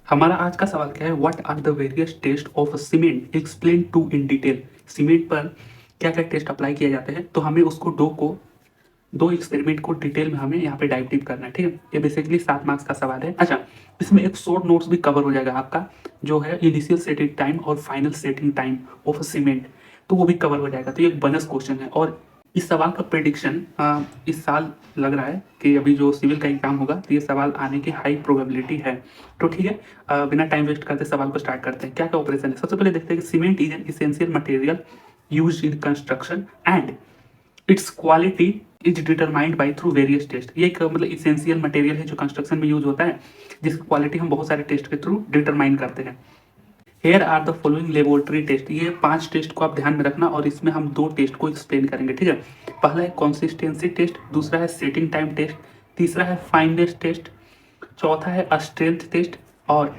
हमारा आज का सवाल क्या है, what are the various test of cement explain to in detail. Cement पर क्या क्या टेस्ट अप्लाई किए जाते हैं, तो हमें उसको दो एक्सपेरिमेंट को डिटेल में हमें यहाँ पे डाइव डीप करना है। ठीक है, ये बेसिकली 7 मार्क्स का सवाल है। अच्छा, इसमें एक शॉर्ट नोट्स भी कवर हो जाएगा आपका, जो है इनिशियल सेटिंग टाइम और final setting time of cement, तो वो भी कवर हो जाएगा। तो ये एक बोनस क्वेश्चन है और इस सवाल का प्रेडिक्शन इस साल लग रहा है कि अभी जो सिविल का एग्जाम होगा तो ये सवाल आने की हाई प्रोबेबिलिटी है। तो ठीक है, बिना टाइम वेस्ट करते सवाल को स्टार्ट करते हैं। क्या क्या ऑपरेशन है, सबसे पहले देखते हैं कि cement is an essential material used in construction and its quality is determined by through various test. ये एक मतलब इसेंशियल मटेरियल है जो कंस्ट्रक्शन में यूज होता है, जिसकी क्वालिटी हम बहुत सारे टेस्ट के थ्रू डिटरमाइन करते हैं। Here are the following laboratory test. ये 5 टेस्ट को आप ध्यान में रखना और इसमें हम 2 टेस्ट को एक्सप्लेन करेंगे। ठीक है, पहला है कंसिस्टेंसी टेस्ट, दूसरा है सेटिंग टाइम टेस्ट, तीसरा है फाइननेस टेस्ट, चौथा है स्ट्रेंथ टेस्ट और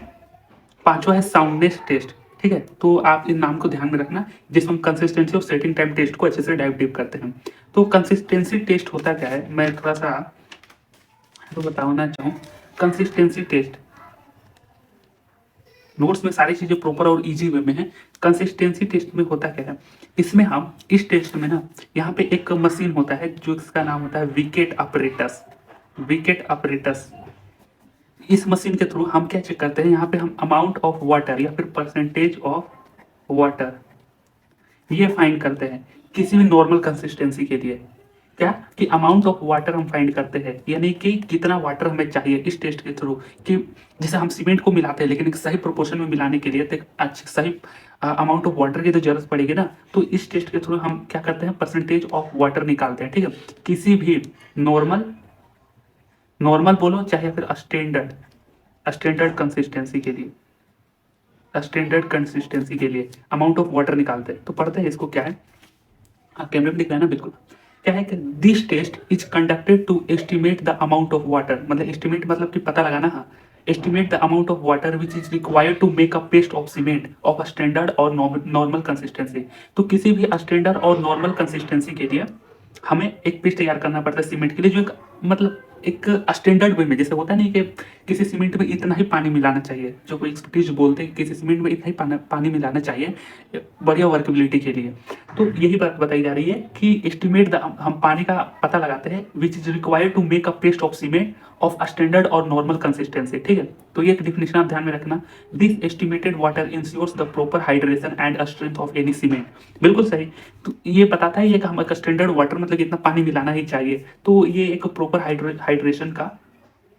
पांचवा है साउंडनेस टेस्ट। ठीक है, तो आप इन नाम को ध्यान में रखना, जिसमें हम कंसिस्टेंसी और सेटिंग टाइम टेस्ट को अच्छे से डाइव डीप करते हैं। तो कंसिस्टेंसी टेस्ट होता क्या है, मैं थोड़ा सा तो बताना चाहूँ। कंसिस्टेंसी टेस्ट नोट्स में सारी चीजें प्रॉपर और इजी वे में है। कंसिस्टेंसी टेस्ट में होता क्या है, इसमें हम इस टेस्ट में ना, यहाँ पे एक मशीन होता है जो इसका नाम होता है विकेट अपरेटस। विकेट अपरेटस, इस मशीन के थ्रू हम क्या चेक करते हैं, यहाँ पे हम अमाउंट ऑफ वाटर या फिर परसेंटेज ऑफ वाटर ये फाइंड करते हैं किसी भी नॉर्मल कंसिस्टेंसी के लिए। क्या कि अमाउंट ऑफ वाटर हम फाइंड करते हैं, यानी कि कितना वाटर हमें चाहिए इस टेस्ट के थ्रू, कि जैसे हम सीमेंट को मिलाते हैं लेकिन एक सही प्रोपोर्शन में मिलाने के लिए तो अच्छे सही अमाउंट ऑफ वाटर की तो जरूरत पड़ेगी ना। तो इस टेस्ट के थ्रू हम क्या करते हैं, परसेंटेज ऑफ वाटर निकालते हैं। ठीक है, किसी भी नॉर्मल नॉर्मल बोलो चाहे फिर स्टैंडर्ड स्टैंडर्ड कंसिस्टेंसी के लिए स्टैंडर्ड कंसिस्टेंसी के लिए अमाउंट ऑफ वाटर निकालते हैं। तो पढ़ते हैं इसको क्या है, हाँ कैमरे में दिख रहा है ना, बिल्कुल। क्या है कि this test is conducted to estimate the amount of water, मतलब एस्टिमेट मतलब कि पता लगाना। हाँ, estimate the amount of water which is required to make a paste of cement of standard और नॉर्मल कंसिस्टेंसी। तो किसी भी स्टैंडर्ड और नॉर्मल कंसिस्टेंसी के लिए हमें एक पेस्ट तैयार करना पड़ता है सीमेंट के लिए, जो एक मतलब एक स्टैंडर्ड वे में, जैसे होता नहीं कि किसी सीमेंट में इतना ही पानी मिलाना चाहिए, जो कोई एक्सपर्टीज बोलते हैं कि किसी सीमेंट में इतना ही पानी मिलाना चाहिए बढ़िया वर्केबिलिटी के लिए। तो यही बात बताई जा रही है कि एस्टिमेट हम पानी का पता लगाते हैं which is required to make a paste of cement of standard और नॉर्मल कंसिस्टेंसी। ठीक है, तो ये एक डिफिनेशन आप ध्यान में रखना। This estimated water ensures the proper hydration and strength of any cement. बिल्कुल सही, तो ये बताता है ये कि हम एक स्टैंडर्ड वाटर मतलब इतना पानी मिलाना ही चाहिए, तो ये एक प्रॉपर हाइड्रेशन का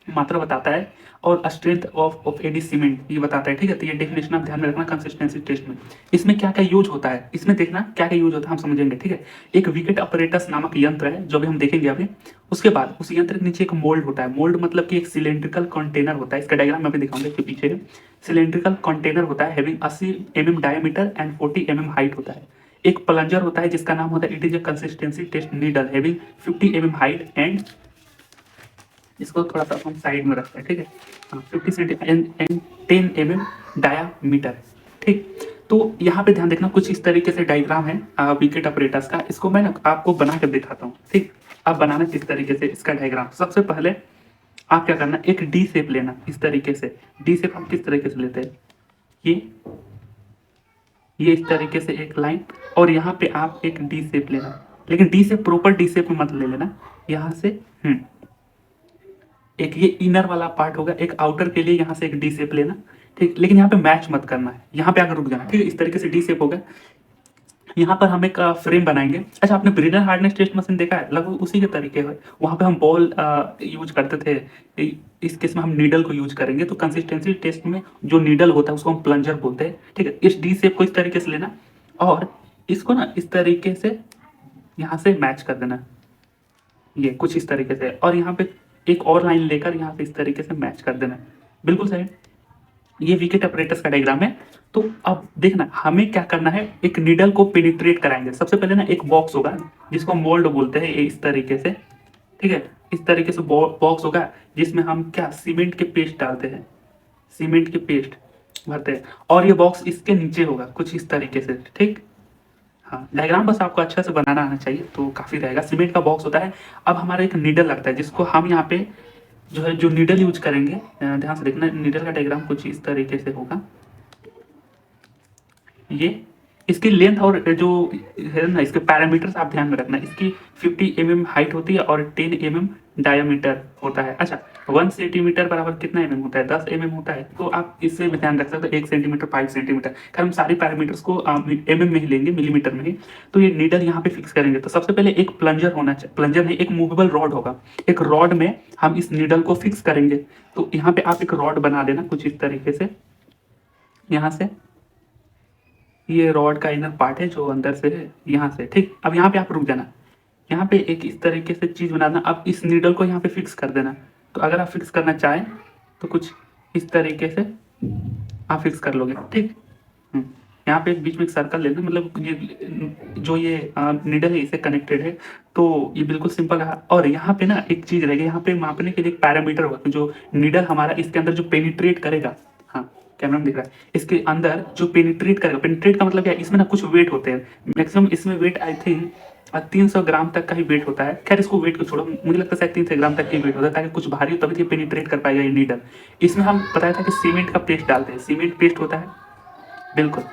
मात्रा बताता है और स्ट्रेंथ ऑफ एनी सीमेंट ये बताता है। ठीक है, तो ये डेफिनेशन आप ध्यान में रखना कंसिस्टेंसी टेस्ट में। इसमें क्या क्या यूज होता है, इसमें देखना क्या क्या यूज होता है, हम समझेंगे। ठीक है, एक विकेट अपरेटस नामक यंत्र है जो भी हम देखेंगे अभी। उसके बाद उस यंत्र के नीचे एक मोल्ड होता है। मोल्ड मतलब कि एक सिलेंड्रिकल कंटेनर होता है, इसका डायग्राम मैं अभी दिखाऊंगा इसके पीछे। सिलेंड्रिकल कंटेनर होता है having 80 mm diameter and 40 mm height होता है। एक प्लंजर होता है जिसका नाम होता है it is a consistency test needle having 50 mm height and, इसको थोड़ा सा हम साइड में रखते हैं। ठीक है, हाँ 50 सेंटीमीटर एंड 10 mm डायामीटर। ठीक, तो यहाँ पे ध्यान देखना, कुछ इस तरीके से डायग्राम है विकेट अपरेटस का। इसको मैं ना आपको बना कर दिखाता हूँ। ठीक, आप बनाना किस तरीके से इसका डायग्राम। सबसे पहले आप क्या करना, एक डी शेप लेना इस तरीके से। डी शेप हम किस तरीके से लेते हैं, ये इस तरीके से एक लाइन, और यहाँ पे आप एक डी शेप लेना, लेकिन D shape proper D shape में मत ले लेना। यहाँ से एक ये इनर वाला पार्ट होगा, एक आउटर के लिए यहाँ से एक डी शेप लेना। ठीक, लेकिन यहाँ पे मैच मत करना है, यहाँ पे आकर रुक जाना। ठीक है, इस तरीके से डी शेप होगा। यहाँ पर हम एक फ्रेम बनाएंगे। अच्छा, आपने ब्रिनर हार्डनेस टेस्ट मशीन देखा है, लगभग उसी के तरीके है। वहाँ पे हम बॉल यूज करते थे, इस केस में हम नीडल को यूज करेंगे। तो कंसिस्टेंसी टेस्ट में जो नीडल होता है उसको हम प्लंजर बोलते हैं। ठीक है, इस डी शेप को इस तरीके से लेना और इसको ना इस तरीके से यहाँ से मैच कर देना, ये कुछ इस तरीके से, और यहाँ पे एक और लाइन लेकर यहाँ पे इस तरीके से मैच कर देना। बिल्कुल सही, ये विकेट अपरेटस का डायग्राम है। तो अब देखना हमें क्या करना है, एक नीडल को पेनिट्रेट कराएंगे। सबसे पहले ना एक बॉक्स होगा जिसको मोल्ड बोलते हैं, इस तरीके से। ठीक है, इस तरीके से बॉक्स होगा जिसमें हम क्या सीमेंट के पेस्ट डालते हैं, सीमेंट के पेस्ट भरते हैं, और ये बॉक्स इसके नीचे होगा कुछ इस तरीके से। ठीक, हाँ डायग्राम बस आपको अच्छा से बनाना आना चाहिए तो काफ़ी रहेगा। सीमेंट का बॉक्स होता है। अब हमारा एक नीडल लगता है जिसको हम यहाँ पे जो है जो नीडल यूज करेंगे, ध्यान से देखना, नीडल का डायग्राम कुछ इस तरीके से होगा। ये इसकी लेंथ और जो है ना, इसके पैरामीटर्स आप ध्यान में रखना। इसकी 50 mm हाइट होती है और 10 mm डायमीटर होता है। अच्छा, 1 सेंटीमीटर बराबर कितना mm होता है? 10 mm होता है। तो आप इससे भी ध्यान रख सकते हो, 1 सेंटीमीटर 5 सेंटीमीटर। खैर हम सारी पैरामीटर्स को mm में ही लेंगे, मिलीमीटर में ही। तो ये नीडल यहाँ पे फिक्स करेंगे। तो सबसे पहले एक प्लंजर होना चाहिए, प्लंजर नहीं, एक मूवेबल रॉड होगा। एक रॉड में हम इस नीडल को फिक्स करेंगे। तो यहाँ पे आप एक रॉड बना देना कुछ इस तरीके से, यहाँ से। ये रॉड का इनर पार्ट है जो अंदर से है, यहाँ से। ठीक, अब यहाँ पे आप रुक जाना। यहाँ पे एक इस तरीके से चीज बनाना। अब इस नीडल को यहाँ पे फिक्स कर देना। तो अगर आप फिक्स करना चाहें तो कुछ इस तरीके से आप फिक्स कर लोगे। ठीक, यहाँ पे बीच में एक सर्कल लेना, मतलब ये जो ये नीडल है इससे कनेक्टेड है। तो ये बिल्कुल सिंपल है। और यहाँ पे ना एक चीज रहेगी, यहाँ पे मापने के लिए एक पैरामीटर होगा। जो नीडल हमारा इसके अंदर जो पेनिट्रेट करेगा, हाँ कैमरा में दिख रहा है, इसके अंदर जो पेनिट्रेट करेगा, पेनिट्रेट का मतलब क्या है, इसमें ना कुछ वेट होते हैं। मैक्सिमम इसमें वेट आई थिंक 300 ग्राम तक का ही वेट होता है। खैर इसको वेट को छोड़ो, मुझे लगता है शायद 300 ग्राम तक की वेट होता है, ताकि कुछ भारी हो तभी ये पेनिट्रेट कर पाएगा ये नीडल। इसमें हम बताया था कि सीमेंट का पेस्ट डालते हैं, सीमेंट पेस्ट होता है, बिल्कुल।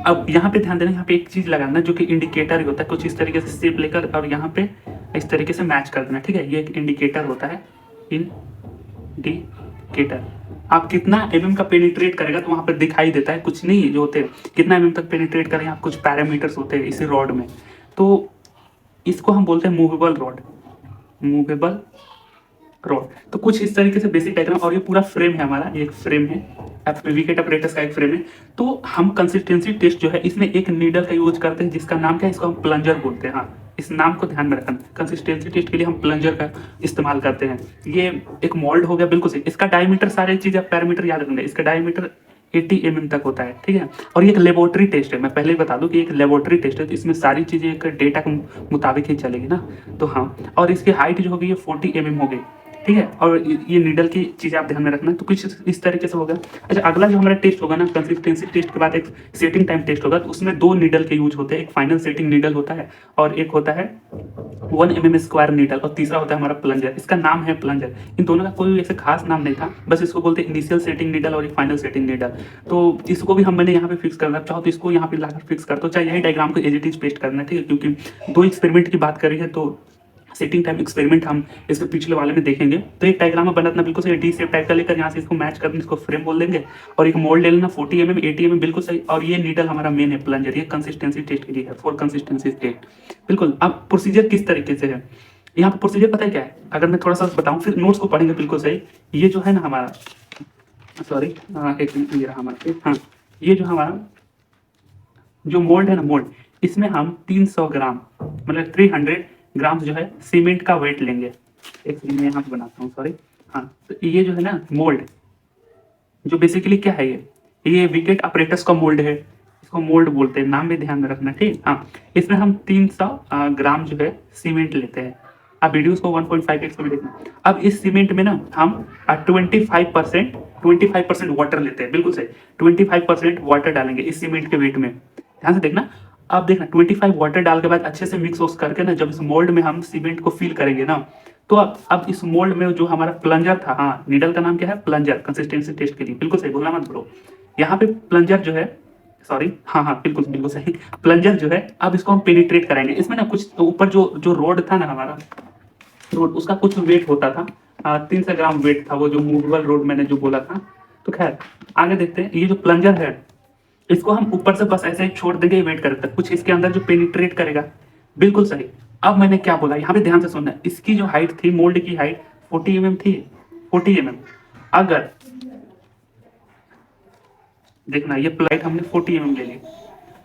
अब यहाँ पे ध्यान देना, यहाँ पे एक चीज लगाना जो कि इंडिकेटर ही होता है। कुछ इस तरीके से शेप लेकर और यहाँ पे इस तरीके से मैच कर देना। ठीक है, ये एक इंडिकेटर होता है, इंडिकेटर। आप कितना mm का पेनिट्रेट करेगा तो वहां पर दिखाई देता है, कुछ नहीं जो होते हैं कितना mm तक पेनिट्रेट करें, आप कुछ पैरामीटर्स होते हैं इसी रॉड में। तो इसको हम बोलते हैं मूवेबल रॉड, मूवेबल रॉड। तो कुछ इस तरीके से बेसिक डायग्राम। और ये पूरा फ्रेम है हमारा, ये एक फ्रेम है, विकेट अपरेटस का एक फ्रेम है। तो हम कंसिस्टेंसी टेस्ट जो है इसमें एक नीडल का यूज करते हैं जिसका नाम क्या है, इसको हम प्लंजर बोलते हैं। हाँ, इस नाम को ध्यान में रखना। कंसिस्टेंसी टेस्ट के लिए हम प्लंजर का इस्तेमाल करते हैं। ये एक मोल्ड हो गया, बिल्कुल सही। इसका डायमीटर, सारी चीजें पैरामीटर याद रखेंगे, इसका डायमीटर 80 mm तक होता है। ठीक है, और ये एक लेबोरेटरी टेस्ट है। मैं पहले ही बता दूं कि एक लेबोरेटरी टेस्ट है, तो इसमें सारी चीजें एक डेटा के मुताबिक ही चलेगी ना। तो हाँ, और इसकी हाइट जो होगी ये 40 mm हो गई। ठीक है, और ये नीडल की चीजें आप ध्यान में रखना। तो कुछ इस तरीके से होगा। अच्छा, अगला जो हमारा टेस्ट होगा ना, कंसिस्टेंसी टेस्ट के बाद एक सेटिंग टाइम टेस्ट होगा। तो उसमें 2 नीडल के यूज होते हैं, एक फाइनल सेटिंग नीडल होता है और एक होता है 1 mm स्क्वायर नीडल, और तीसरा होता है हमारा प्लंजर। इसका नाम है प्लंजर। इन दोनों का कोई ऐसे खास नाम नहीं था, बस इसको बोलते हैं इनिशियल सेटिंग नीडल और फाइनल सेटिंग नीडल। तो इसको भी मैंने यहाँ पे फिक्स करना चाहो तो इसको यहाँ पे लाकर फिक्स कर दो, चाहे यही डायग्राम को एज इट इज पेस्ट करना है। ठीक है, क्योंकि 2 एक्सपेरिमेंट की बात करी है, तो सेटिंग टाइम एक्सपेरिमेंट हम इसके पिछले वाले में देखेंगे। तो एक डायग्राम में बनाना बिल्कुल सही, डी शेप टाइप का लेकर यहाँ से इसको मैच करना, इसको फ्रेम बोल देंगे। और एक मोल्ड ले लेना 40 mm 80 mm, बिल्कुल सही। और ये नीडल हमारा मेन है प्लंजर, ये कंसिस्टेंसी टेस्ट के लिए है, फॉर कंसिस्टेंसी टेस्ट। बिल्कुल। अब प्रोसीजर किस तरीके से है, यहाँ पर प्रोसीजर पता है क्या है, अगर मैं थोड़ा सा बताऊँ फिर नोट्स को पढ़ेंगे, बिल्कुल सही। ये जो है ना हमारा, सॉरी एक मिनट, ये रहा हमारा, हाँ, ये जो हमारा जो मोल्ड है ना, मोल्ड, इसमें हम 300 ग्राम मतलब 300 ग्राम जो है सीमेंट का वेट लेंगे। एक सेकंड में यहाँ पे बनाता हूँ, सॉरी। हाँ, तो ये जो है ना मोल्ड, जो बेसिकली क्या है, ये विकेट अपरेटस का मोल्ड है, इसको मोल्ड बोलते हैं, नाम भी ध्यान में रखना। ठीक, हाँ। इसमें हम 300 ग्राम जो है सीमेंट लेते हैं। आप वीडियोस को 1.5x पे भी देखना। अब इस सीमेंट में ना हम 25% वाटर लेते हैं, बिल्कुल सही। 25% वाटर डालेंगे इस सीमेंट के वेट में, ध्यान से देखना। अब देखना 25 वाटर डाल के बाद अच्छे से मिक्स वोक्स करके ना, जब इस मोल्ड में हम सीमेंट को फिल करेंगे ना, तो अब इस मोल्ड में जो हमारा प्लंजर था, हाँ, नीडल का नाम क्या है, प्लंजर, कंसिस्टेंसी टेस्ट के लिए, बिल्कुल सही, भूलना मत ब्रो। यहाँ पे प्लंजर जो है, सॉरी, हाँ हाँ बिल्कुल बिल्कुल सही, प्लंजर जो है, अब इसको हम पेनिट्रेट कराएंगे। इसमें ना कुछ ऊपर जो जो रोड था ना हमारा, रोड, उसका कुछ वेट होता था, 300 ग्राम वेट था वो जो मूवेबल रोड मैंने जो बोला था। तो खैर आगे देखते हैं। ये जो प्लंजर है इसको हम ऊपर से बस ऐसे ही छोड़ देंगे, वेट करते कुछ इसके अंदर जो पेनिट्रेट करेगा, बिल्कुल सही। अब मैंने क्या बोला, यहाँ पे ध्यान से सुनना। इसकी जो हाइट थी, मोल्ड की हाइट 40 mm थी, 40 mm। अगर देखना, ये प्लाइट हमने 40 mm ले ली,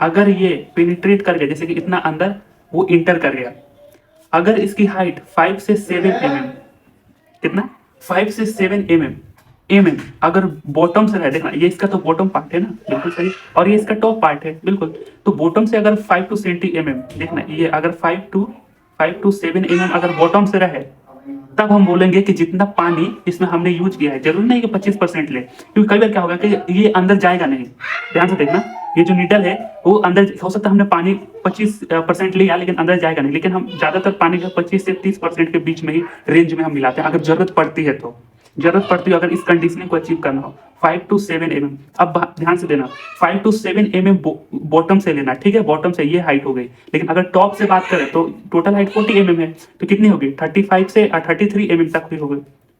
अगर ये पेनिट्रेट कर गया, जैसे कि इतना अंदर वो इंटर कर गया, अगर इसकी हाइट 5 से 7 mm, कितना, 5 से 7 mm अगर बॉटम से है, देखना ये इसका तो बॉटम पार्ट है ना, बिल्कुल सही, और ये इसका टॉप पार्ट है, बिल्कुल। तो बॉटम से अगर 5 to 7 mm, देखना ये अगर 5 to 7 mm अगर बॉटम से रहे, तब हम बोलेंगे कि जितना पानी इसमें हमने यूज किया है, जरूरी नहीं कि 25% ले, क्योंकि कई बार क्या होगा कि ये अंदर जाएगा नहीं। ध्यान से देखना, ये जो नीडल है वो अंदर हो सकता है हमने पानी 25% लिया लेकिन अंदर जाएगा नहीं, लेकिन हम ज्यादातर पानी का 25 से 30% के बीच में ही रेंज में हम मिलाते हैं, अगर जरूरत पड़ती है तो। जरूरत पड़ती है अगर इस कंडीशनिंग को अचीव करना हो 5 to 7 mm। अब ध्यान से देना 5 to 7 mm बॉटम से लेना, ठीक है, बॉटम से ये हाइट हो गई। लेकिन अगर टॉप से बात करें तो टोटल हाइट 40 mm है, तो कितनी होगी 35 से 33 mm तक हुई होगी।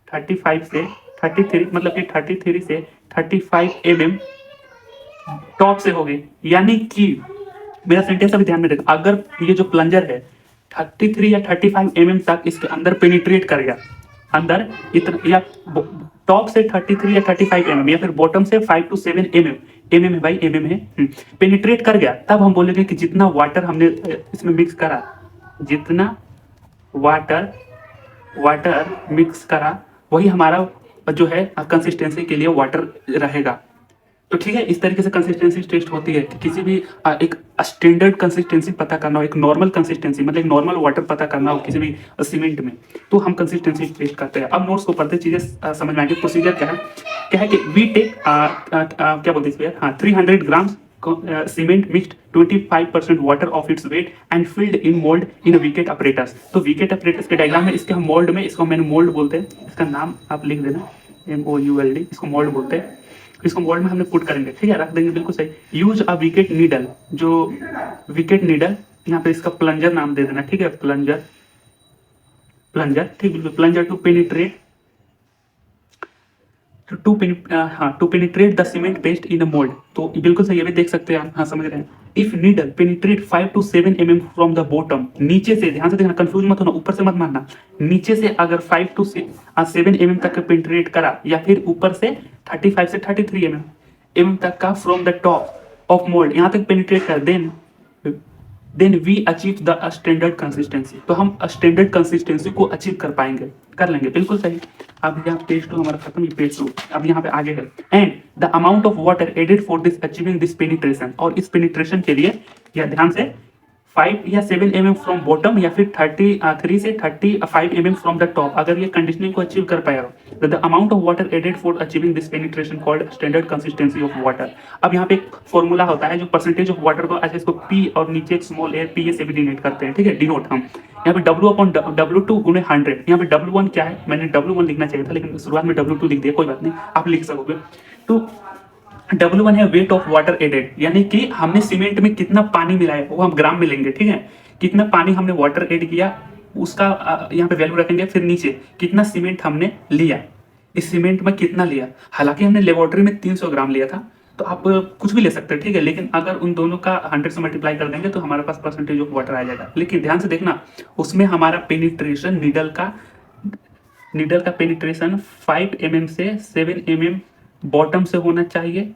35 से 33 मतलब कि 33 से 35 mm टॉप से हो गई। यानी कि मेरा सेंटेंस अभी ध्यान में रखना, अगर ये जो प्लंजर है 33 या 35 mm तक इसके अंदर पेनिट्रेट कर गया, अंदर इतना, या टॉप से 33 या 35 mm, या फिर बॉटम से 5 to 7 mm, mm है भाई, mm है, पेनिट्रेट कर गया, तब हम बोलेंगे कि जितना वाटर हमने इसमें मिक्स करा, जितना वाटर वाटर मिक्स करा वही हमारा जो है कंसिस्टेंसी के लिए वाटर रहेगा। तो ठीक है, इस तरीके से कंसिस्टेंसी टेस्ट होती है कि किसी भी एक स्टैंडर्ड कंसिस्टेंसी पता करना हो, एक नॉर्मल कंसिस्टेंसी मतलब एक नॉर्मल वाटर पता करना हो किसी भी सीमेंट में, तो हम कंसिस्टेंसी टेस्ट करते हैं। अब नोट्स को पढ़ते चीजें समझ में आएंगे। प्रोसीजर क्या है कि वी टेक क्या बोलते हैं हाँ 300 gram cement mixed 25% water of its weight and filled in mould in Vicat apparatus. तो विकेट अपरेटस के डायग्राम में इसके हम मोल्ड में, इसको मैंने मोल्ड बोलते हैं, इसका नाम आप लिख देना MOULD, इसको मोल्ड बोलते हैं। इसको मोल्ड में हमने पुट करेंगे, ठीक है, रख देंगे बिल्कुल सही। यूज अ विकेट नीडल, जो विकेट नीडल यहाँ पे इसका प्लंजर नाम दे देना, ठीक है, प्लंजर, प्लंजर, ठीक बिल्कुल, plunger to penetrate to penetrate the cement paste in the mould. तो बिल्कुल सही है, देख सकते हैं आप, हाँ समझ रहे हैं। If needle penetrate 5 to 7 mm from the bottom, नीचे से, ध्यान से देखना, कंफ्यूज मत होना, ऊपर से मत मानना, नीचे से अगर 5 to 7 mm तक पेनिट्रेट करा, या फिर ऊपर से 35 से 33 mm तक का from the top of mould यहाँ तक पेनिट्रेट कर, then we achieve the standard consistency. तो हम स्टैंडर्ड कंसिस्टेंसी को अचीव कर पाएंगे, कर लेंगे, बिल्कुल सही। अब यहाँ पेज 2 हमारा खत्म, ये पेज 2 अब यहाँ पे आगे है। And the amount of water added for this achieving this penetration, और इस पेनिट्रेशन के लिए या ध्यान से 5 या 7 mm फ्रॉम बॉटम, या फिर 33 से 35 mm फ्रॉम द टॉप, अगर ये कंडीशनिंग को अचीव कर पाएगा, तो the amount of water added for achieving this penetration called standard consistency of water. अब यहाँ पे एक फॉर्मूला होता है जो परसेंटेज ऑफ वाटर को, अच्छा इसको P और नीचे एक स्मॉल a PA से भी डिनोट करते हैं, ठीक है, डिनोट हम यहाँ पे W/W2 गुणे 100। यहाँ पे W1 क्या है, मैंने W1 लिखना चाहिए था लेकिन शुरुआत में W2 लिख दिया, कोई बात नहीं, आप लिख सकोगे। तो W1 है वेट ऑफ वाटर एडेड, यानी कि हमने सीमेंट में कितना पानी मिलाया वो हम ग्राम में लेंगे, ठीक है, कितना पानी हमने वाटर ऐड किया उसका यहाँ पे वैल्यू रखेंगे। फिर नीचे कितना सीमेंट हमने लिया, इस सीमेंट में कितना लिया, हालांकि हमने लेबोरेटरी में 300 ग्राम लिया था, तो आप कुछ भी ले सकते हैं, ठीक है, लेकिन अगर उन दोनों का 100 से मल्टीप्लाई कर देंगे तो हमारे पास परसेंटेज ऑफ वाटर आ जाएगा। लेकिन ध्यान से देखना, उसमें हमारा पेनिट्रेशन नीडल का पेनिट्रेशन 5 mm से 7 mm बॉटम से होना चाहिए,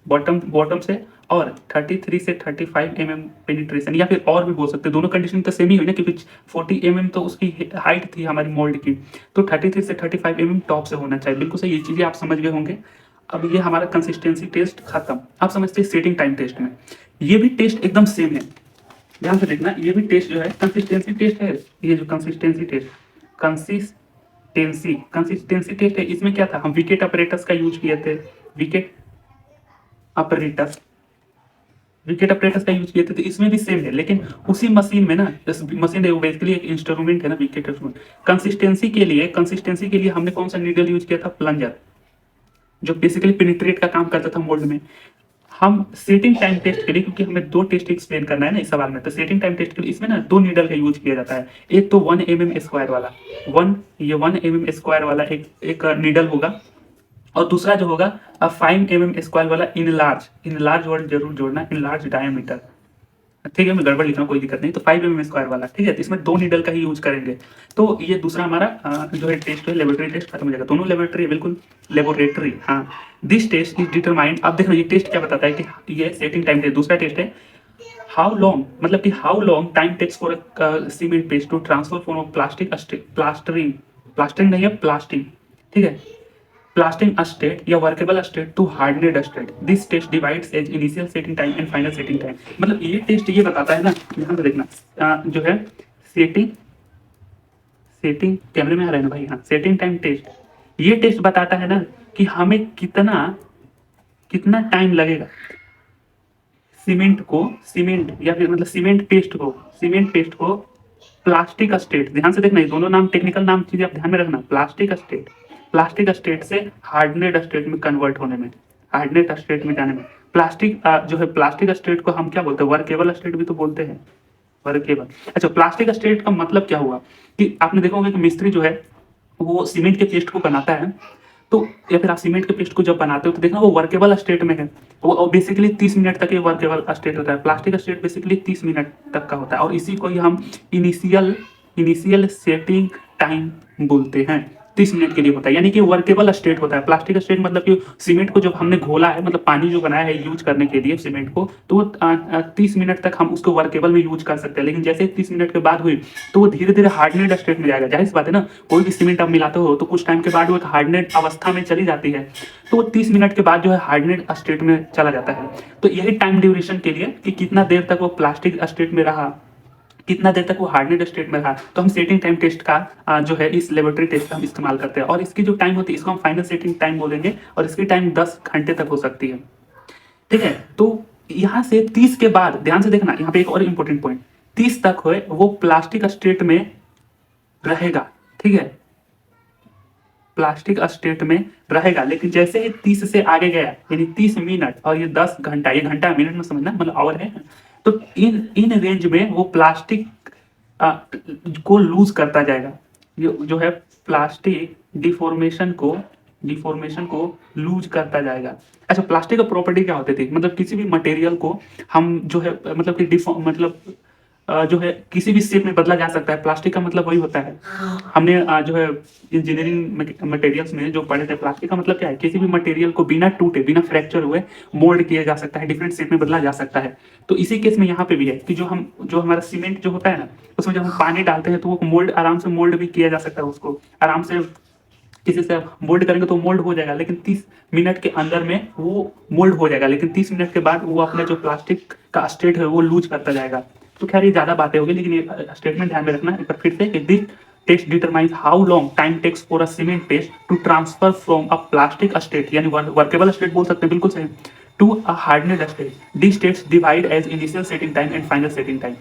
बॉटम से, और 33 से 35 mm पेनिट्रेशन, या फिर और भी बोल सकते हैं, दोनों कंडीशन तो सेम ही हुई ना, क्योंकि 40 mm तो उसकी हाइट थी हमारी मोल्ड की, तो 33 से 35 mm टॉप से होना चाहिए, बिल्कुल सही। ये चीज़ें आप समझ गए होंगे। अब ये हमारा कंसिस्टेंसी टेस्ट खत्म। आप समझते हैं सेटिंग टाइम टेस्ट में ये भी टेस्ट एकदम सेम है, ध्यान से देखना, ये भी टेस्ट जो है कंसिस्टेंसी टेस्ट है। ये जो कंसिस्टेंसी टेस्ट है, इसमें क्या था, हम विकेट अपरेटस का यूज किए थे, विकेट अपरेटस का यूज किए थे, तो इसमें भी सेम है। लेकिन उसी मशीन में ना, मशीन है बेसिकली एक इंस्ट्रूमेंट है ना, विकेट इंस्ट्रूमेंट। कंसिस्टेंसी के लिए हमने कौन सा नीडल यूज किया था, प्लंजर, जो बेसिकली पेनिट्रेट का काम करता था मोल्ड में। हम सेटिंग टाइम टेस्ट के लिए, क्योंकि हमें 2 टेस्ट एक्सप्लेन करना है ना इस सवाल में, तो सेटिंग टाइम टेस्ट के लिए इसमें ना 2 नीडल का यूज किया जाता है। एक तो 1 mm स्क्वायर वाला, 1 mm स्क्वायर वाला एक नीडल होगा, और दूसरा जो होगा 5 mm स्क्वायर वाला इन लार्ज वर्ड जरूर जोड़ना, इन लार्ज डायमीटर, ठीक है, मैं गड़बड़ लिख रहा हूँ, कोई दिक्कत नहीं। तो 5 mm स्क्वायर वाला, ठीक है, तो इसमें 2 नीडल का ही यूज करेंगे। तो ये दूसरा हमारा जो है टेस्ट है, लेबोरेटरी टेस्ट खत्म हो जाएगा। दोनों लेबोरेटरी है, बिल्कुल लेबोरेटरी, हाँ। दिस टेस्ट इज डिटरमाइंड, अब देखो ये टेस्ट क्या बताता है कि ये सेटिंग टाइम टेस्ट। दूसरा टेस्ट है हाउ लॉन्ग, मतलब कि how long time takes for cement paste to transfer from plastering नहीं है, प्लास्टिंग, ठीक है, प्लास्टिंग स्टेट या workable state to hardened state. This test divides as initial setting time and final setting time. मतलब ये test ये बताता है ना, ध्यान से देखना, जो है सेटिंग कैमरे में आ रहा है ना भाई, हाँ, सेटिंग टाइम टेस्ट, ये टेस्ट बताता है ना कि हमें कितना टाइम लगेगा, सीमेंट या फिर मतलब सीमेंट पेस्ट को प्लास्टिक स्टेट, ध्यान से देखना ये दोनों नाम टेक्निकल नाम चीजें आप ध्यान में रखना। प्लास्टिक स्टेट से हार्डनेड स्टेट में कन्वर्ट होने में, हार्डनेड स्टेट में जाने में, प्लास्टिक जो है प्लास्टिक स्टेट को हम क्या बोलते हैं, वर्केबल स्टेट भी तो बोलते हैं, वर्केबल। अच्छा, प्लास्टिक स्टेट का मतलब क्या हुआ कि आपने देखा होगा कि मिस्त्री जो है वो सीमेंट के पेस्ट को बनाता है, तो या फिर आप सीमेंट के पेस्ट को जब बनाते हो तो देखना वो वर्केबल स्टेट में है, वो बेसिकली 30 मिनट तक ये वर्केबल स्टेट होता है। प्लास्टिक स्टेट बेसिकली 30 मिनट तक का होता है, और इसी को ही हम इनिशियल इनिशियल सेटिंग टाइम बोलते हैं। 30 मिनट के लिए होता है, यानी कि वर्केबल स्टेट होता है। प्लास्टिक स्टेट मतलब कि सीमेंट को जब हमने घोला है, मतलब पानी जो बनाया है यूज करने के लिए सीमेंट को, तो 30 मिनट तक हम उसको वर्केबल में यूज कर सकते हैं। लेकिन जैसे 30 मिनट के बाद हुई तो वो धीरे धीरे हार्डनेड स्टेट में जाएगा। जाहिर सी बात है ना, कोई भी सीमेंट आप मिलाते हो तो कुछ टाइम के बाद वो एक हार्डनेड अवस्था में चली जाती है, तो वो 30 मिनट के बाद जो है हार्डनेड स्टेट में चला जाता है। तो यही टाइम ड्यूरेशन के लिए कि कितना देर तक वो प्लास्टिक स्टेट में रहा, कितना देर तक वो हार्डनेड स्टेट में रहा, तो हम सेटिंग टाइम टेस्ट का जो है इस लेबोरेटरी टेस्ट का हम इस्तेमाल करते हैं। और इसकी जो टाइम होती है इसको हम फाइनल सेटिंग टाइम बोलेंगे, और इसकी टाइम 10 घंटे तक हो सकती है। ठीक है, तो यहाँ से 30 के बाद ध्यान से देखना, यहाँ पे एक और इंपॉर्टेंट पॉइंट, 30 तक हो वो प्लास्टिक स्टेट में रहेगा। ठीक है, प्लास्टिक स्टेट में रहेगा, लेकिन जैसे ही 30 से आगे गया, यानी 30 मिनट और ये 10 घंटा, ये घंटा मिनट में समझना मतलब आवर है, तो इन इन रेंज में वो प्लास्टिक को लूज करता जाएगा। ये जो है प्लास्टिक डिफॉर्मेशन को लूज करता जाएगा। अच्छा, प्लास्टिक का प्रॉपर्टी क्या होती थी, मतलब किसी भी मटेरियल को हम जो है मतलब कि मतलब जो है किसी भी शेप में बदला जा सकता है। प्लास्टिक का मतलब वही होता है, हमने जो है इंजीनियरिंग मटेरियल्स में जो पढ़े थे, प्लास्टिक का मतलब क्या है, किसी भी मटेरियल को बिना टूटे बिना फ्रैक्चर हुए मोल्ड किया जा सकता है, डिफरेंट शेप में बदला जा सकता है। तो इसी केस में यहाँ पे भी है कि जो हमारा सीमेंट जो होता है ना, उसमें जब हम पानी डालते हैं तो वो मोल्ड आराम से मोल्ड भी किया जा सकता है, उसको आराम से किसी से मोल्ड करेंगे तो मोल्ड हो जाएगा, लेकिन 30 मिनट के अंदर में वो मोल्ड हो जाएगा, लेकिन 30 मिनट के बाद वो अपने जो प्लास्टिक का स्टेट है वो लूज करता जाएगा। तो खैर ये ज्यादा बातें होगी, लेकिन ये स्टेटमेंट ध्यान में रखना एक बार फिर से, this test determines how long time takes for a cement paste to transfer from a plastic state, यानी वर्केबल स्टेट बोल सकते हैं, बिल्कुल सही, to a hardened state. The states divide as initial setting time and final setting time.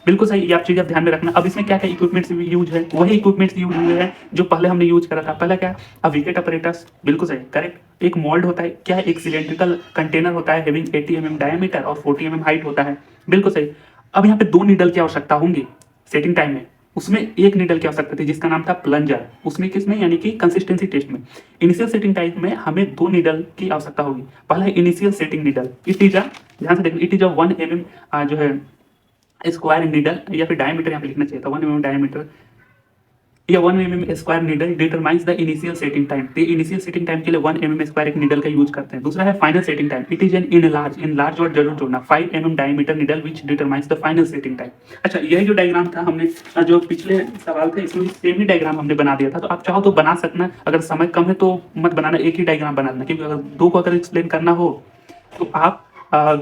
बिल्कुल सही, ये आप चीज आप ध्यान में रखना। अब इसमें क्या क्या इक्विपमेंट्स यूज है, वही इक्विपमेंट्स यूज हुए हैं जो पहले हमने यूज करा था। पहला क्या, विकेट अपरेटस, बिल्कुल सही, करेक्ट। एक मोल्ड होता है, क्या है, एक सिलेंड्रिकल कंटेनर होता है हैविंग 80 mm डायमीटर और 40 mm हाइट होता है, बिल्कुल सही। अब यहाँ पे 2 नीडल की आवश्यकता होंगी सेटिंग टाइम में, उसमें एक नीडल की आवश्यकता थी जिसका नाम था प्लंजर, उसमें किसमें, यानी कि कंसिस्टेंसी टेस्ट में। इनिशियल सेटिंग टाइम में हमें 2 नीडल की आवश्यकता होगी। पहला है initial setting needle, it is अ, ध्यान से देखना, इट इज अ 1 mm जो है स्क्वायर नीडल, या फिर डायमीटर यहाँ पे लिखना चाहिए था, 1 mm डायमीटर या 1 mm square needle determines the initial setting time. तो इनिशियल सेटिंग टाइम के लिए 1 mm स्क्वायर एक नीडल का यूज करते हैं। दूसरा है final setting time, it is an in large और जरूर जोड़ना 5 mm diameter needle which determines the final setting time. अच्छा, यही जो डायग्राम था हमने जो पिछले सवाल थे इसमें सेम ही डायग्राम हमने बना दिया था, तो आप चाहो तो बना सकना, अगर समय कम है तो मत बनाना, एक ही डायग्राम बनाना, क्योंकि अगर दो को अगर एक्सप्लेन करना हो तो आप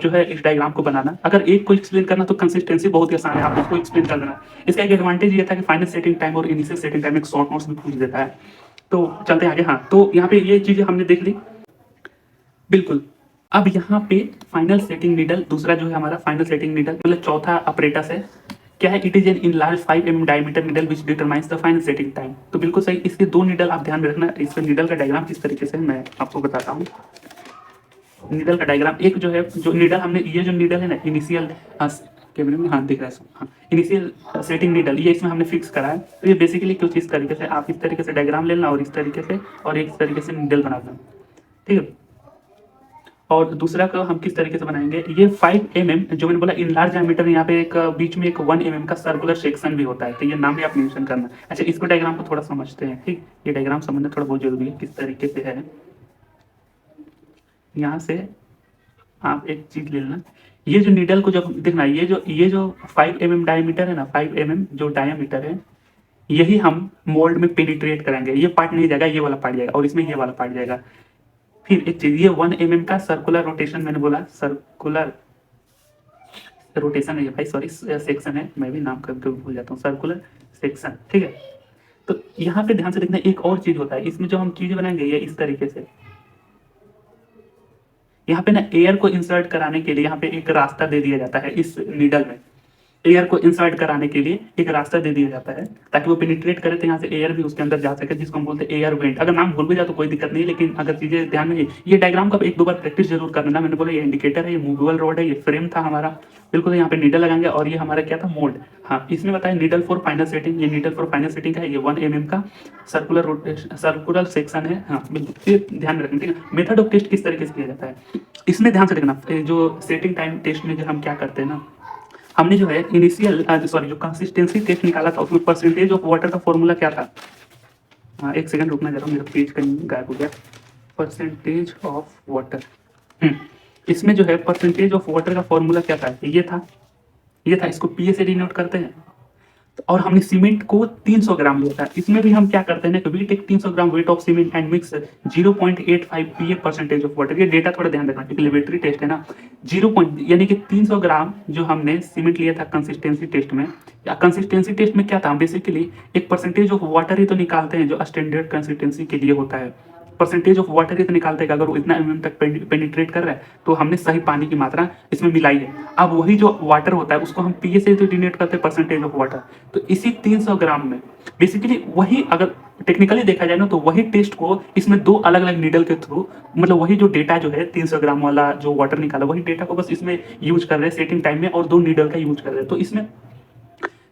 जो है इस डायग्राम को बनाना, अगर एक को एक्सप्लेन करना तो कंसिस्टेंसी बहुत ही आसान है, आप उसको एक्सप्लेन कर देना। इसका एक एडवांटेज ये था कि फाइनल सेटिंग टाइम और इनिशियल सेटिंग टाइम एक शॉर्ट नोट्स भी पूछ देता है। तो चलते हैं आगे। हाँ, तो यहाँ पे ये चीजें हमने देख ली, बिल्कुल। अब यहाँ पे फाइनल सेटिंग नीडल, दूसरा जो है हमारा फाइनल सेटिंग नीडल, मतलब चौथा अपरेटस है, क्या है, it is an in large 5 mm diameter needle which determines the final setting time. तो बिल्कुल सही, इसके 2 नीडल आप ध्यान में रखना। इसके नीडल का डायग्राम किस तरीके से मैं आपको बताता हूँ। नीडल का डायग्राम, एक जो है जो नीडल हमने, ये जो नीडल है ना इनिशियल, कैमरे में हाँ दिख रहा है, हाँ इनिशियल सेटिंग नीडल, ये इसमें हमने फिक्स करा है। तो ये बेसिकली कुछ इस तरीके से, आप इस तरीके से डायग्राम ले लेना और इस तरीके से, और एक तरीके से नीडल बना देना, ठीक है। और दूसरा का हम किस तरीके से बनाएंगे, ये 5 mm जो मैंने बोला इन लार्ज डायमीटर, यहाँ पे एक बीच में एक 1 mm का सर्कुलर सेक्शन भी होता है, तो ये नाम भी आप मेंशन करना। अच्छा, इसको डायग्राम को थोड़ा समझते हैं, ठीक, ये डायग्राम समझना थोड़ा बहुत जरूरी है किस तरीके से है। यहाँ से आप एक चीज ले लेना, ये जो नीडल को जब देखना, ये जो 5 mm डायमीटर है ना, 5 mm जो डायमीटर है, यही हम मोल्ड में पेनिट्रेट करेंगे, ये पार्ट नहीं जाएगा, ये वाला पार्ट जाएगा, और इसमें ये वाला पार्ट जाएगा। फिर एक चीज, ये 1 mm का सर्कुलर रोटेशन, मैंने बोला सर्कुलर रोटेशन है ये भाई, सॉरी सेक्शन है, मैं भी नाम कभी कभी भूल जाता हूँ, सर्कुलर सेक्शन, ठीक है। तो यहाँ पे ध्यान से देखना, एक और चीज होता है इसमें, जो हम चीजें बनाएंगे ये इस तरीके से, यहाँ पे ना एयर को इंसर्ट कराने के लिए यहाँ पे एक रास्ता दे दिया जाता है इस नीडल में। एयर को इंसर्ट कराने के लिए एक रास्ता दे दिया जाता है ताकि वो पेनिट्रेट करे, तो यहाँ से एयर भी उसके अंदर जा सके, जिसको हम बोलते हैं एयर वेंट। अगर नाम भूल भी जाए तो कोई दिक्कत नहीं, लेकिन अगर चीजें ध्यान में, ये डायग्राम का एक दो बार प्रैक्टिस जरूर करना। मैंने बोला ये इंडिकेटर है, ये मूवेबल रॉड है, ये फ्रेम था हमारा, बिल्कुल यहाँ पे नीडल लगाएंगे, और ये हमारा क्या था, मोल्ड। हाँ, इसमें बताया नीडल फॉर फाइनल सेटिंग, ये नीडल फॉर फाइनल सेटिंग है, ये 1 mm का सर्कुलर सेक्शन है। हाँ बिल्कुल, ये ध्यान में रखना, ठीक है। मेथड ऑफ टेस्ट किस तरीके से किया जाता है इसमें ध्यान से देखना। जो सेटिंग टाइम टेस्ट में जो हम क्या करते हैं ना, हमने जो है इनिशियल सॉरी जो कंसिस्टेंसी टेस्ट निकाला था, उसमें परसेंटेज ऑफ वाटर का फॉर्मूला क्या था। हाँ एक सेकंड रुकना जरा, मेरा पेज कहीं गायब हो गया। परसेंटेज ऑफ वाटर, इसमें जो है परसेंटेज ऑफ वाटर का फॉर्मूला क्या था, ये था, ये था। इसको पीए से डिनोट करते हैं। और हमने सीमेंट को 300 ग्राम लिया था। इसमें भी हम क्या करते हैं ना, we take 300 gram weight of cement and mix 0.85 PA percentage of water. ये डेटा थोड़ा ध्यान रखना क्योंकि लेबोरेटरी टेस्ट है ना। 0 यानी कि 300 ग्राम जो हमने सीमेंट लिया था कंसिस्टेंसी टेस्ट में, या कंसिस्टेंसी टेस्ट में क्या था, हम बेसिकली एक परसेंटेज ऑफ वाटर ही तो निकालते हैं जो स्टैंडर्ड कंसिस्टेंसी के लिए होता है। परसेंटेज ऑफ वाटर ही तो निकालते हैं कि अगर वो इतना mm तक पेनिट्रेट कर रहा है तो हमने सही पानी की मात्रा इसमें मिलाई है। अब वही जो वाटर होता है उसको हम पीए से तो डिनोट करते हैं परसेंटेज ऑफ वाटर। तो इसी 300 ग्राम में बेसिकली वही, अगर टेक्निकली देखा जाए ना तो वही टेस्ट को इसमें दो अलग अलग नीडल के थ्रू, मतलब वही जो डेटा जो है 300 ग्राम वाला जो वाटर निकाला, वही डेटा को बस इसमें यूज कर रहे हैं सेटिंग टाइम में, और दो नीडल का यूज कर रहे हैं। तो इसमें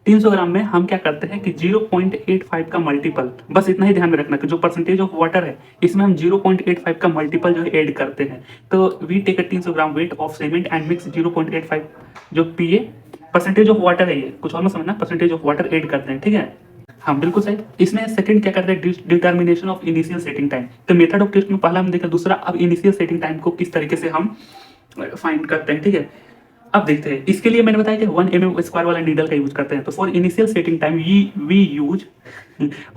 300 ग्राम में हम क्या करते हैं कि 0.85 का मल्टीपल, बस इतना ही ध्यान में रखना कि जो परसेंटेज ऑफ वाटर है इसमें हम 0.85 का मल्टीपल जो है ऐड करते हैं। तो we take 300 gram weight of cement and mix 0.85 जो पीए परसेंटेज ऑफ वाटर है, ये कुछ और मत समझना, परसेंटेज ऑफ वाटर ऐड करते हैं, ठीक है। हाँ बिल्कुल सही। इसमें सेकंड क्या करते हैं, determination of initial setting time. तो मेथड ऑफ टेस्ट में पहला हम देखा, दूसरा अब इनिशियल सेटिंग टाइम को किस तरीके से हम फाइंड करते हैं, ठीक है। अब देखते हैं, इसके लिए मैंने बताया कि 1 mm स्क्वायर वाला नीडल का यूज करते हैं। तो for initial setting time we use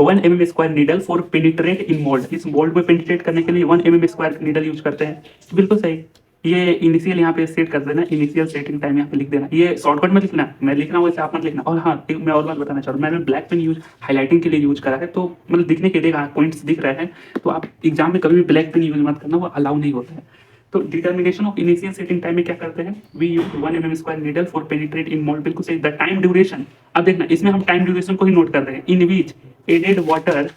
1 mm square needle for penetrate in mould. इस मोल्ड में पेनिट्रेट करने के लिए 1 mm स्क्वायर नीडल यूज करते हैं, बिल्कुल सही। ये इनिशियल यहाँ पे सेट कर देना, इनिशियल सेटिंग टाइम यहाँ पे लिख देना। ये शॉर्टकट में लिखना, मैं लिख रहा हूँ वैसे आप मत लिखना। और हाँ मैं और बात बताना चाह रहा हूँ, मैंने ब्लैक पेन यूज हाईलाइटिंग के लिए यूज करा है, तो मतलब दिखने के लिए पॉइंट्स दिख रहे हैं, तो आप एग्जाम में कभी भी ब्लैक पेन यूज मत करना, वो अलाउ नहीं होता है। तो determination of initial setting time में क्या करते हैं, we use 1 mm square needle for penetrate in mould, बिल्कुल सही। द टाइम ड्यूरेशन, अब देखना इसमें हम टाइम ड्यूरेशन को ही नोट कर रहे हैं, इन विच एडेड वाटर,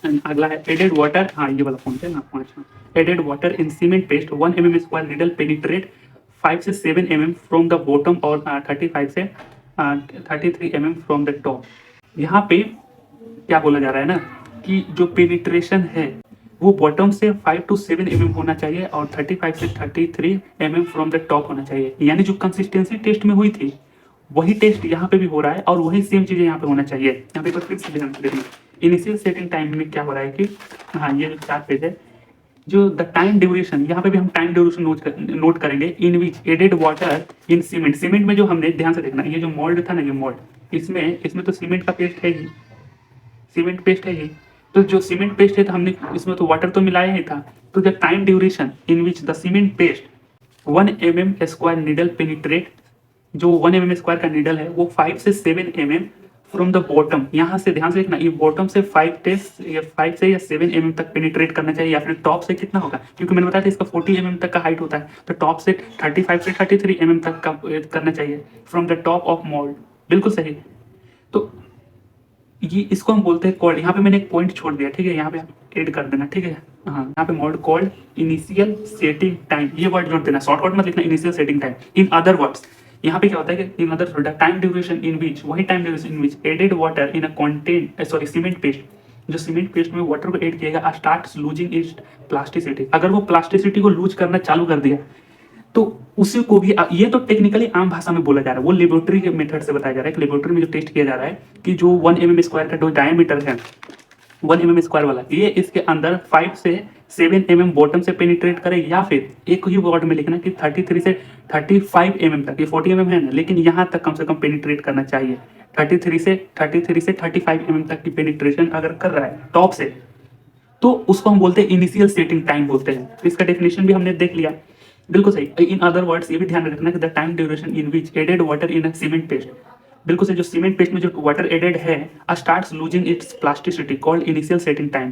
अगला है एडेड वाटर, हाँ ये वाला पॉइंट है ना, पांचवा, added water in cement paste 1 mm square needle penetrate 5 से 7 mm फ्रॉम द बॉटम और 35 से 33 mm फ्रॉम द टॉप। यहाँ पे क्या बोला जा रहा है ना कि जो पेनिट्रेशन है वो बॉटम से 5 to 7 mm होना चाहिए और 35 से 33 mm फ्रॉम द टॉप होना चाहिए। यानी जो कंसिस्टेंसी टेस्ट में हुई थी वही टेस्ट यहाँ पे भी हो रहा है और वही सेम चीजें यहाँ पे होना चाहिए। यहाँ पे फिर से ध्यान देना, इनिशियल सेटिंग टाइम में क्या हो रहा है कि हाँ ये जो 4 पेज है, जो द टाइम ड्यूरेशन, यहाँ पे भी हम टाइम ड्यूरेशन नोट करेंगे। In which added water in cement, cement में जो हमने ध्यान से देखना, ये जो मोल्ड था ना, ये मोल्ड, इसमें तो सीमेंट का पेस्ट है ही, सीमेंट पेस्ट है ही। तो जो सीमेंट पेस्ट है तो हमने इसमें तो वाटर तो मिलाया ही था। तो the time duration in which the cement paste 1 mm square needle penetrate, जो 1 mm स्क्वायर का नीडल है वो 5 से 7 mm फ्रॉम द बॉटम, यहाँ से ध्यान से देखना, ये बॉटम से 5 से या 7 mm तक पेनिट्रेट करना चाहिए, या फिर टॉप से कितना होगा, क्योंकि मैंने बताया था इसका 40 mm तक का हाइट होता है, तो टॉप से 35 से 33 mm तक का करना चाहिए from the top of mould, बिल्कुल सही। तो ये इसको हम बोलते हैं कॉल्ड, यहाँ पे मैंने एक पॉइंट छोड़ दिया, ठीक है, यहाँ पे आप ऐड कर देना, ठीक है। हाँ यहाँ पे mould called initial setting time, ये वर्ड जोड़ देना, शॉर्टकट में लिखना initial setting time. In other words, यहाँ पे क्या होता है कि in other time duration in which, वही time duration in which added water in a content sorry cement paste, जो सीमेंट पेस्ट में वाटर को ऐड किएगा स्टार्ट लूजिंग इट्स प्लास्टिसिटी, अगर वो प्लास्टिसिटी को लूज करना चालू कर दिया तो उसी को भी, ये तो टेक्निकली आम भाषा में बोला जा रहा है, वो लेबोरेटरी के मेथड से बताया जा रहा है कि लेबोरेटरी में जो टेस्ट किया जा रहा है कि जो 1 mm स्क्वायर का जो डायमीटर है 1 mm स्क्वायर वाला, ये इसके अंदर 5 से 7 mm बॉटम से पेनिट्रेट करे, या फिर एक ही वर्ड में लिखना कि 33 से 35 mm तक, ये 40 mm है ना, लेकिन यहाँ तक कम से कम पेनिट्रेट करना चाहिए। 33 से 35 mm तक की पेनिट्रेशन अगर कर रहा है टॉप से, तो उसको हम बोलते हैं इनिशियल सेटिंग टाइम बोलते हैं। तो इसका डेफिनेशन भी हमने देख लिया, बिल्कुल सही। इन अदर वर्ड्स ये भी ध्यान रखना कि the time duration in which added water in a cement paste, बिल्कुल सही, जो सीमेंट पेस्ट में जो वाटर एडेड है starts losing its plasticity called initial setting time,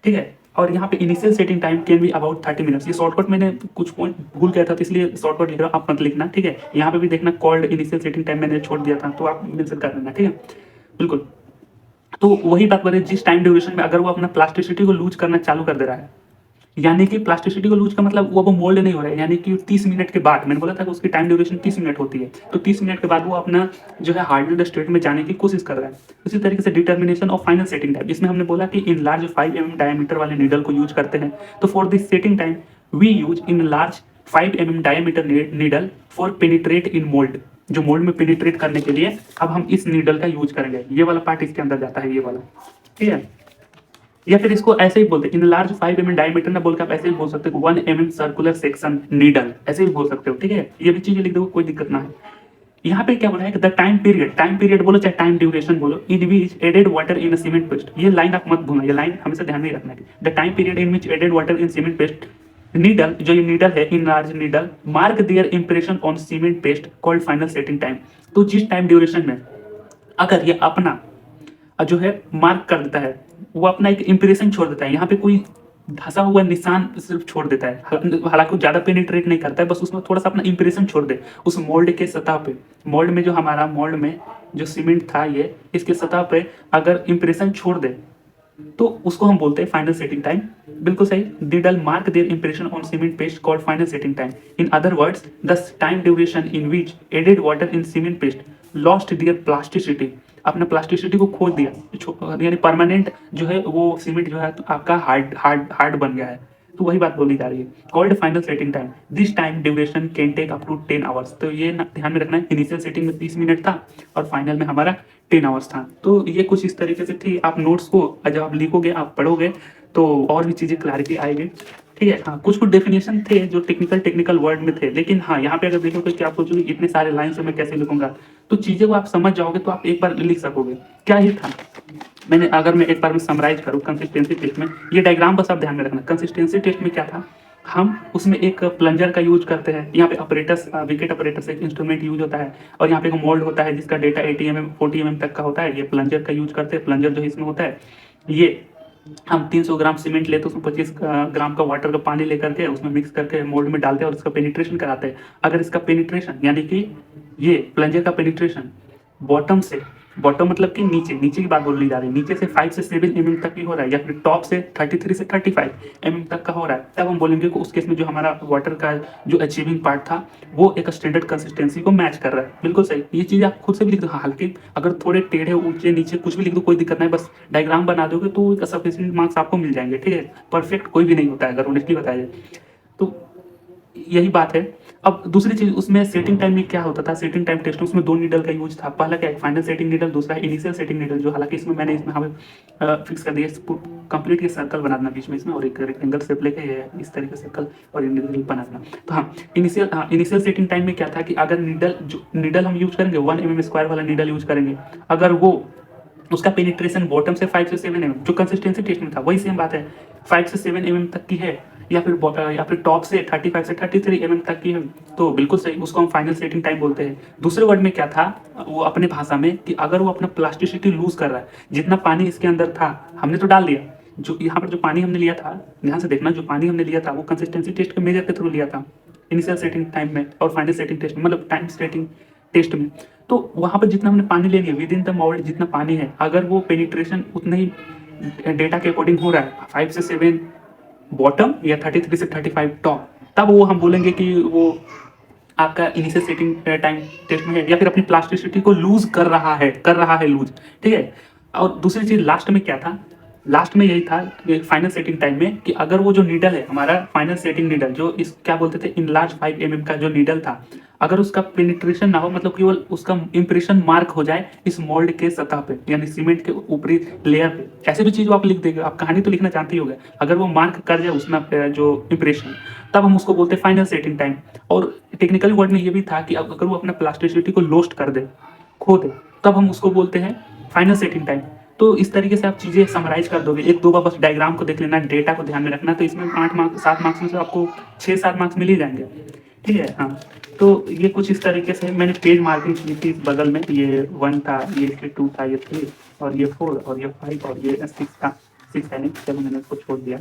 ठीक है। और यहाँ पे initial setting time can be about 30 minutes. ये शॉर्टकट मैंने कुछ पॉइंट भूल गया था तो इसलिए शॉर्टकट लिख रहा हूँ, आप मत लिखना, ठीक है। यहाँ पे भी देखना कॉल्ड इनिशियल सेटिंग टाइम मैंने छोड़ दिया था, तो आप मेंशन कर देना, ठीक है, बिल्कुल। तो वही बात करें, जिस टाइम ड्यूरेशन में अगर वो अपना प्लास्टिसिटी को लूज करना चालू कर दे रहा है, यानी कि प्लास्टिसिटी को लूज का मतलब वो मोल्ड नहीं हो रहा है, यानी कि 30 मिनट के बाद, मैंने बोला था कि उसकी टाइम ड्यूरेशन 30 मिनट होती है, तो 30 मिनट के बाद वो अपना जो है हार्डनेड स्टेट में जाने की कोशिश कर रहा है। उसी तरीके से determination of final setting time, इसमें हमने बोला कि इन लार्ज 5 mm डायमीटर वाले नीडल को यूज करते हैं। तो for this setting time we use in large 5 mm diameter needle for penetrate in mould. जो मोल्ड में पेनिट्रेट करने के लिए अब हम इस नीडल का यूज करेंगे, ये वाला पार्ट इसके अंदर जाता है, ये वाला, ठीक है। या फिर इसको ऐसे ही बोलते हैं, इन लार्ज 5 mm डायमीटर ना बोल के आप ऐसे ही बोल सकते हो 1 mm सर्कुलर सेक्शन नीडल, ऐसे ही बोल सकते हो, ठीक है। ये भी चीजें लिख दो, कोई दिक्कत ना है। यहाँ पे क्या बोला है कि द टाइम पीरियड बोलो चाहे टाइम ड्यूरेशन बोलो, in which added water in cement paste, ये लाइन आप मत भूलना, ये लाइन हमेशा ध्यान में रखना है। The time period in which added water in cement paste needle, जो ये नीडल है in large needle mark their impression on cement paste called final setting time. तो जिस टाइम ड्यूरेशन में अगर ये अपना जो है मार्क कर देता है, वो अपना एक इंप्रेशन छोड़ देता है, यहाँ पे कोई धंसा हुआ निशान सिर्फ छोड़ देता है, हालांकि वो ज्यादा पेनिट्रेट नहीं करता है, बस उसमें थोड़ा सा अपना इंप्रेशन छोड़ दे उस मोल्ड के सतह पे। मोल्ड में जो हमारा मोल्ड में जो सीमेंट था, ये इसके सतह पे अगर इंप्रेशन छोड़ दे तो उसको हम बोलते हैं फाइनल सेटिंग टाइम। बिल्कुल सही, needle mark their impression on cement paste called final setting time. In other words the time duration in which added water in cement paste lost their plasticity, अपने plasticity को खो दिया, यानी permanent जो है वो सीमेंट जो है तो आपका हार्ड हार्ड हार्ड बन गया है। तो वही बात बोली जा रही है, called final setting time. This time duration can take up to 10 hours. तो ये ध्यान में रखना है, इनिशियल सेटिंग में 30 मिनट था और फाइनल में हमारा 10 आवर्स था। तो ये कुछ इस तरीके से थी। आप नोट्स को जब आप लिखोगे, आप पढ़ोगे तो और भी चीज़ें क्लैरिटी आएगी, ठीक है। हाँ, कुछ कुछ डेफिनेशन थे जो टेक्निकल वर्ड में थे, लेकिन हाँ यहाँ पे अगर देखोगे कि आप सोचोगे इतने सारे लाइन से मैं कैसे लिखूंगा, तो चीज़ें को आप समझ जाओगे तो आप एक बार लिख सकोगे। क्या ये था, अगर मैं एक बार में समराइज करूँ कंसिस्टेंसी टेस्ट में, ये डायग्राम बस आप ध्यान में रखना। कंसिस्टेंसी टेस्ट में क्या था, हम उसमें एक प्लंजर का यूज करते हैं, यहाँ पे अपरेटस विकेट अपरेटस एक इंस्ट्रूमेंट यूज होता है, और यहाँ पे एक मोल्ड होता है जिसका डेटा 80 mm 40 mm तक का होता है, ये प्लंजर का यूज करते हैं। प्लंजर जो इसमें होता है, ये हम 300 ग्राम सीमेंट लेते हैं, उसमें 25 ग्राम का वाटर का पानी लेकर के उसमें मिक्स करके मोल्ड में डालते हैं और इसका पेनिट्रेशन कराते हैं। अगर इसका पेनिट्रेशन यानी कि ये प्लंजर का पेनिट्रेशन बॉटम से, बॉटम मतलब कि नीचे, नीचे की बात बोली जा रही है, नीचे से 5 से 7 mm तक की हो रहा है, या फिर टॉप से 33 से 35 mm तक का हो रहा है, तब हम बोलेंगे कि उस केस में जो हमारा वाटर का जो अचीविंग पार्ट था वो एक स्टैंडर्ड कंसिस्टेंसी को मैच कर रहा है। बिल्कुल सही, ये चीज़ आप खुद से भी लिख दो। हालांकि अगर थोड़े टेढ़े ऊंचे नीचे कुछ भी लिख दो, कोई दिक्कत नहीं, बस डायग्राम बना दोगे तो सफिशिएंट मार्क्स आपको मिल जाएंगे, ठीक है। परफेक्ट कोई भी नहीं होता है, अगर ऑनेस्टली बताया जाए तो यही बात है। अब दूसरी चीज, उसमें सेटिंग टाइम में क्या होता था, सेटिंग टाइम टेस्ट में उसमें 2 नीडल का यूज था। पहला क्या है, फाइनल सेटिंग नीडल, दूसरा है इनिशियल सेटिंग नीडल, जो हालांकि इसमें मैंने हमें फिक्स कर दिया, कंप्लीट ये सर्कल बना देना बीच में इसमें, और एक रेक्टेंगल शेप लेके इस तरीके से सर्कल और इंडिविजुअल बना देना। तो हाँ, इनिशियल सेटिंग टाइम में क्या था कि अगर नीडल हम यूज करेंगे 1 mm स्क्वायर वाला नीडल यूज करेंगे, अगर वो उसका पेनिट्रेशन बॉटम से 5 से 7 mm, जो कंसिस्टेंसी टेस्ट में था वही सेम बात है, 5 से 7 mm तक की है, या फिर टॉप से 35 से 33 mm तक की है, तो बिल्कुल सही, उसको हम फाइनल सेटिंग टाइम बोलते हैं। दूसरे वर्ड में क्या था वो अपने भाषा में, कि अगर वो अपना प्लास्टिसिटी लूज कर रहा है, जितना पानी इसके अंदर था हमने तो डाल दिया, जो यहाँ पर जो पानी हमने लिया था, ध्यान से देखना, जो पानी हमने लिया था वो कंसिस्टेंसी टेस्ट के मेजर के थ्रू लिया था, इनिशियल सेटिंग टाइम में और फाइनल सेटिंग टेस्ट में, मतलब टाइम सेटिंग टेस्ट में। तो वहाँ पर जितना हमने पानी ले लिया विद इन द मोल्ड, जितना पानी है, अगर वो पेनिट्रेशन उतना ही डेटा के अकॉर्डिंग हो रहा है, 5 से 7 बॉटम या 33 से 35 टॉप, तब वो हम बोलेंगे कि वो आपका इनिशियल सेटिंग टाइम टेस्ट में है, या फिर अपनी प्लास्टिसिटी को लूज कर रहा है लूज, ठीक है। और दूसरी चीज लास्ट में क्या था, लास्ट में यही था फाइनल सेटिंग टाइम में, कि अगर वो जो नीडल है हमारा फाइनल सेटिंग नीडल, जो इस क्या बोलते थे इन लार्ज 5 mm का जो नीडल था, अगर उसका पेनिट्रेशन ना हो, मतलब केवल उसका इंप्रेशन मार्क हो जाए इस मोल्ड के सतह पे, यानी सीमेंट के ऊपरी लेयर पे, ऐसे भी चीज आप लिख देंगे, आप कहानी तो लिखना जानते ही होंगे, अगर वो मार्क कर जाए उसमें जो इंप्रेशन, तब हम उसको बोलते हैं फाइनल सेटिंग टाइम। और टेक्निकल वर्ड में ये भी था कि अगर वो अपना प्लास्टिसिटी को लॉस्ट कर दे, खो दे, तब हम उसको बोलते हैं फाइनल सेटिंग टाइम। तो इस तरीके से आप चीज़ें समराइज कर दोगे, एक दो बार बस डायग्राम को देख लेना, डेटा को ध्यान में रखना, तो इसमें 8 मार्क्स 7 मार्क्स में से आपको 6-7 मार्क्स मिल ही जाएंगे, ठीक है। हाँ, तो ये कुछ इस तरीके से मैंने पेज मार्किंग की थी इस बगल में, ये 1 था, ये 2 था, ये 3 और ये 4 और ये 5 और ये 6 था, 6 है नहीं, चलो मैंने इसको छोड़ दिया।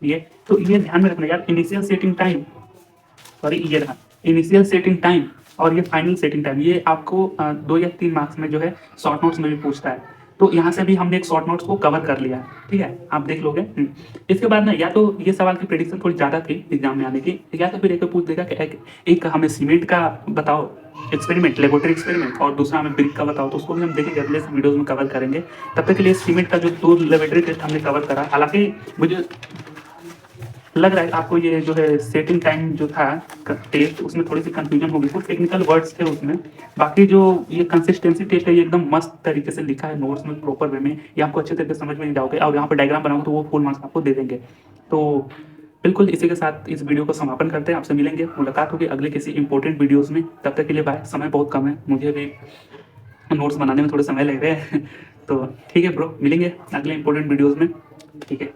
ये तो ये ध्यान में रखना यार, इनिशियल सेटिंग टाइम, सॉरी ये रहा इनिशियल सेटिंग टाइम और ये फाइनल सेटिंग टाइम, ये आपको 2 या 3 मार्क्स में जो है शॉर्ट नोट्स में भी पूछता है। तो यहाँ से भी हमने एक शॉर्ट नोट्स को कवर कर लिया है, ठीक है, आप देख लोगे। इसके बाद ना या तो ये सवाल की प्रेडिक्शन थोड़ी ज़्यादा थी एग्जाम में आने की, या तो फिर एक पूछ देगा कि एक हमें सीमेंट का बताओ एक्सपेरिमेंट, लेबोरेटरी एक्सपेरिमेंट, और दूसरा हमें ब्रिक का बताओ, तो उसको भी हम देखेंगे अगले वीडियोस में कवर करेंगे। तब तक के लिए सीमेंट का जो 2 लेबोरेटरी टेस्ट हमने कवर करा, हालांकि मुझे लग रहा है आपको ये जो है सेटिंग टाइम जो था टेस्ट, उसमें थोड़ी सी कंफ्यूजन होगी, कुछ टेक्निकल वर्ड्स थे उसमें। बाकी जो ये कंसिस्टेंसी टेस्ट है ये एकदम मस्त तरीके से लिखा है नोट्स में, प्रॉपर वे में, ये आपको अच्छे तरीके से समझ में नहीं जाओगे, और यहाँ पर डायग्राम बनाओगे तो वो फुल मार्क्स आपको दे देंगे। तो बिल्कुल इसी के साथ इस वीडियो को समापन करते हैं, आपसे मिलेंगे, मुलाकात होगी अगले किसी इंपॉर्टेंट वीडियोज़ में। तब तक के लिए बाय, समय बहुत कम है, मुझे भी नोट्स बनाने में थोड़े समय लग रहे हैं तो ठीक है ब्रो, मिलेंगे अगले इंपॉर्टेंट वीडियोज़ में, ठीक है।